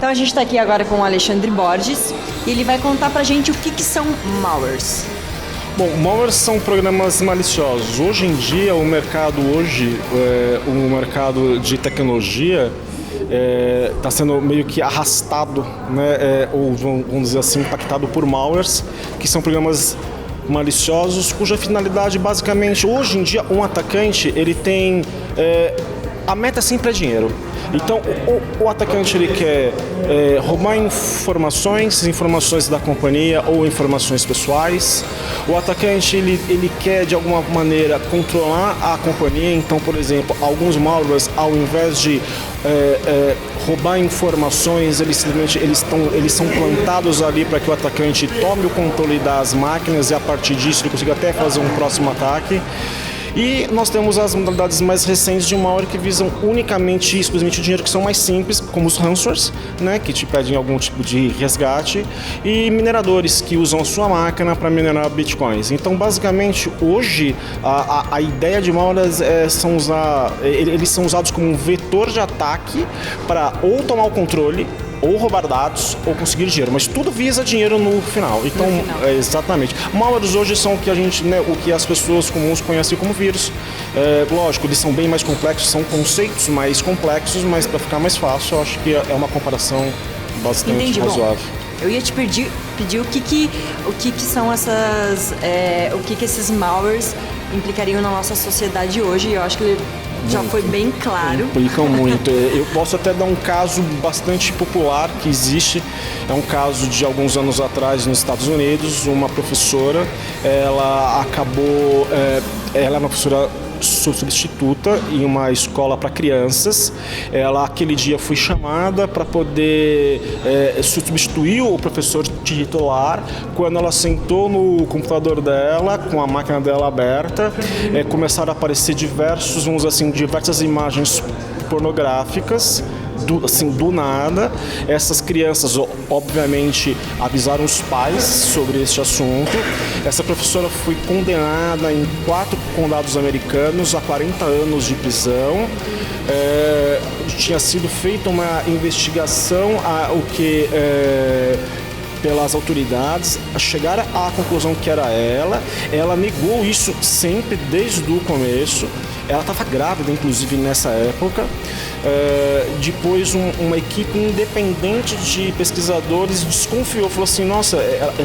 Então a gente está aqui agora com o Alexandre Borges e ele vai contar pra gente o que são malwares. Bom, malwares são programas maliciosos. Hoje em dia, o mercado de tecnologia está sendo meio que arrastado, né, ou vamos dizer assim, impactado por malwares, que são programas maliciosos, cuja finalidade basicamente, hoje em dia, um atacante, ele tem... a meta sempre é dinheiro. Então, o atacante ele quer roubar informações da companhia ou informações pessoais. O atacante ele quer, de alguma maneira, controlar a companhia. Então, por exemplo, alguns malwares, ao invés de roubar informações, eles são plantados ali para que o atacante tome o controle das máquinas e, a partir disso, ele consiga até fazer um próximo ataque. E nós temos as modalidades mais recentes de malware que visam unicamente e exclusivamente o dinheiro, que são mais simples, como os ransomwares, né, que te pedem algum tipo de resgate, e mineradores que usam a sua máquina para minerar bitcoins. Então, basicamente, hoje, a ideia de malwares eles são usados como um vetor de ataque para ou tomar o controle, ou roubar dados, ou conseguir dinheiro, mas tudo visa dinheiro no final. Então, exatamente. Malwares hoje são o que o que as pessoas comuns conhecem como vírus. Lógico, eles são bem mais complexos, são conceitos mais complexos, mas para ficar mais fácil, eu acho que é uma comparação bastante razoável. Bom, eu ia te pedir o que são essas, o que esses malwares implicariam na nossa sociedade hoje. E eu acho que já foi bem claro. Implicam muito. Eu posso até dar um caso bastante popular que existe. É um caso de alguns anos atrás nos Estados Unidos. Uma professora, ela é uma professora substituta em uma escola para crianças. Ela, aquele dia, foi chamada para poder substituir o professor titular. Quando ela sentou no computador dela, com a máquina dela aberta, começaram a aparecer diversas imagens pornográficas. Do nada. Essas crianças, obviamente, avisaram os pais sobre este assunto. Essa professora foi condenada em 4 condados americanos a 40 anos de prisão. Tinha sido feita uma investigação pelas autoridades, chegaram à conclusão que era ela negou isso sempre desde o começo. Ela estava grávida, inclusive, nessa época. Depois, uma equipe independente de pesquisadores desconfiou, falou assim: nossa,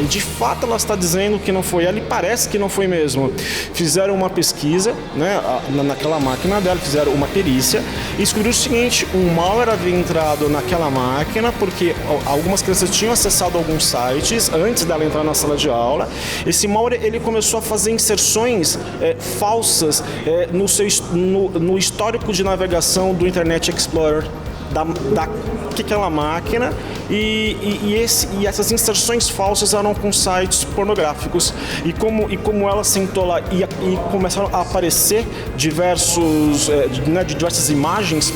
de fato ela está dizendo que não foi ela e parece que não foi mesmo. Fizeram uma pesquisa, né, naquela máquina dela, fizeram uma perícia e descobriram o seguinte: um malware havia entrado naquela máquina porque algumas crianças tinham acessado alguns sites antes dela entrar na sala de aula. Esse malware ele começou a fazer inserções falsas no histórico de navegação do Internet Explorer daquela máquina, e essas inserções falsas eram com sites pornográficos, e como ela sentou lá e começaram a aparecer diversas imagens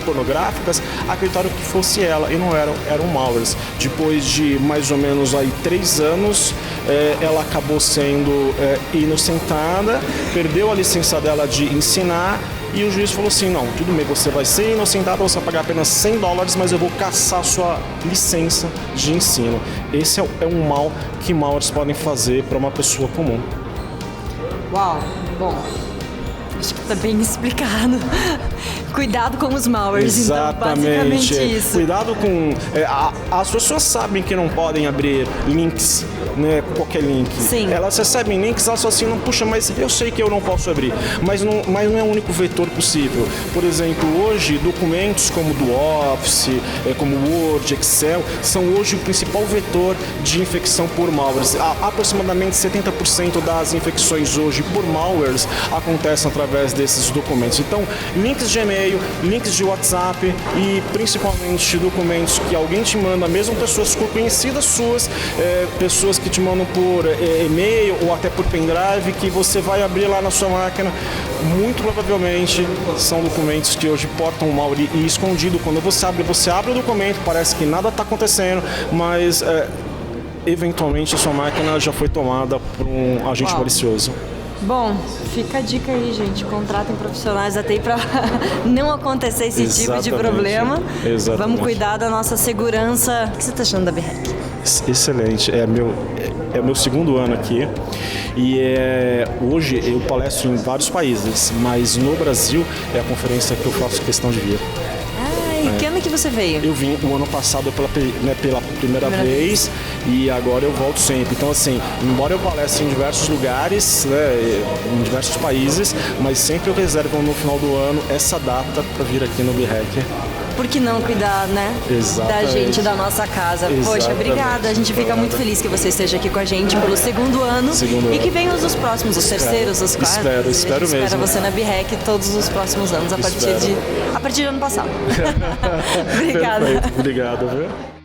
pornográficas, acreditaram que fosse ela e não eram malwares. Depois de mais ou menos 3 anos, ela acabou sendo inocentada, perdeu a licença dela de ensinar, e o juiz falou assim: não, tudo bem, você vai ser inocentada, você vai pagar apenas $100, mas eu vou cassar sua licença de ensino. Esse é um mal que malwares podem fazer para uma pessoa comum. Uau, bom, acho que está bem explicado. Cuidado com os malwares. Exatamente. Então, basicamente isso. Cuidado com... as pessoas sabem que não podem abrir links, né, qualquer link. Sim. Elas recebem links, elas assinam, puxa, mas eu sei que eu não posso abrir. Mas não é o único vetor possível. Por exemplo, hoje, documentos como do Office, como Word, Excel, são hoje o principal vetor de infecção por malwares. Aproximadamente 70% das infecções hoje por malwares acontecem através desses documentos. Então, links de e-mail, links de WhatsApp e principalmente documentos que alguém te manda, mesmo pessoas conhecidas suas, pessoas que te mandam por e-mail ou até por pendrive, que você vai abrir lá na sua máquina, muito provavelmente são documentos que hoje portam um malware e escondido. Quando você abre o documento, parece que nada está acontecendo, mas eventualmente a sua máquina já foi tomada por um agente malicioso. Bom, fica a dica aí, gente. Contratem profissionais até para não acontecer esse tipo de problema. Exatamente. Vamos cuidar da nossa segurança. O que você está achando da BREC? Excelente. É meu segundo ano aqui. E hoje eu palestro em vários países, mas no Brasil é a conferência que eu faço questão de vir. E que ano que você veio? Eu vim o ano passado pela primeira vez e agora eu volto sempre. Então, assim, embora eu palestre em diversos lugares, né, em diversos países, mas sempre eu reservo no final do ano essa data para vir aqui no BREC. Por que não cuidar, né? Exatamente. Da gente, da nossa casa. Poxa, obrigada. A gente fica muito feliz que você esteja aqui com a gente pelo segundo ano. E que venham os próximos, os terceiros, os quartos. Espero mesmo. Espera você na BREC todos os próximos anos, a partir do ano passado. Obrigada. Perfeito. Obrigado, viu?